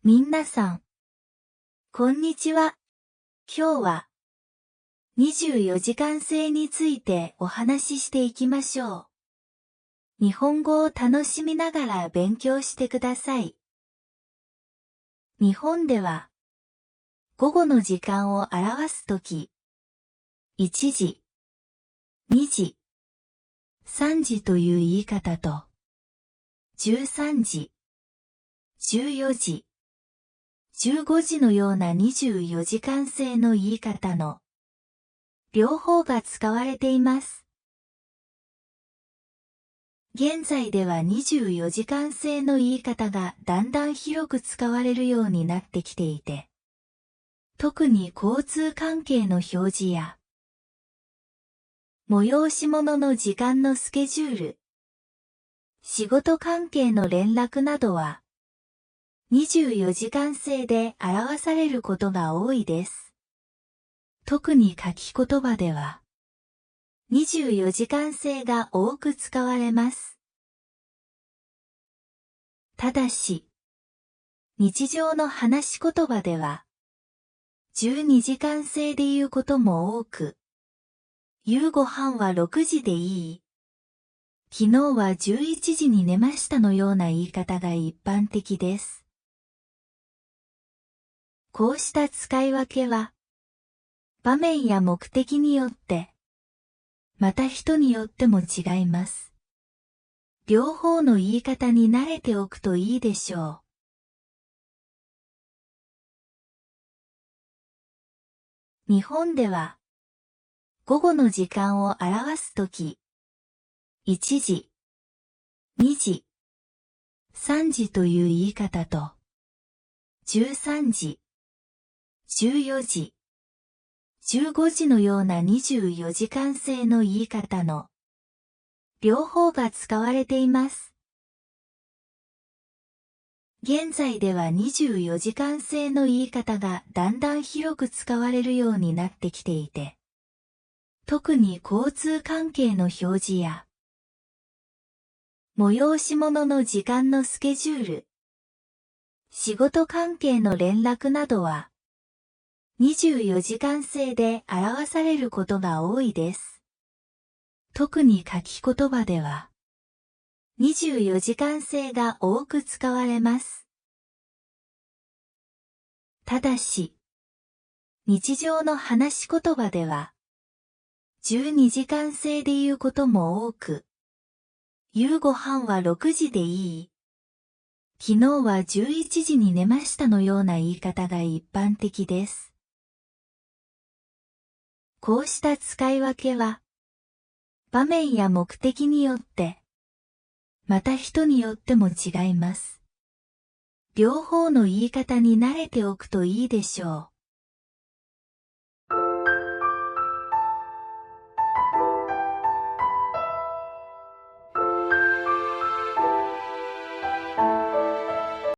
みなさん、こんにちは。今日は24時間制についてお話ししていきましょう。日本語を楽しみながら勉強してください。日本では、午後の時間を表すとき、1時、2時、3時という言い方と、13時、14時、15時のような24時間制の言い方の両方が使われています。現在では24時間制の言い方がだんだん広く使われるようになってきていて、特に交通関係の表示や、催し物の時間のスケジュール、仕事関係の連絡などは、24時間制で表されることが多いです。特に書き言葉では、24時間制が多く使われます。ただし、日常の話し言葉では、12時間制で言うことも多く、夕ご飯は6時でいい。昨日は11時に寝ましたのような言い方が一般的です。こうした使い分けは、場面や目的によって、また人によっても違います。両方の言い方に慣れておくといいでしょう。日本では、午後の時間を表すとき、1時、2時、3時という言い方と、13時、14時、15時のような24時間制の言い方の両方が使われています。現在では24時間制の言い方がだんだん広く使われるようになってきていて、特に交通関係の表示や、催し物の時間のスケジュール、仕事関係の連絡などは、24時間制で表されることが多いです。特に書き言葉では、24時間制が多く使われます。ただし、日常の話し言葉では、12時間制で言うことも多く、夕ご飯は6時でいい。昨日は11時に寝ましたのような言い方が一般的です。こうした使い分けは、場面や目的によって、また人によっても違います。両方の言い方に慣れておくといいでしょう。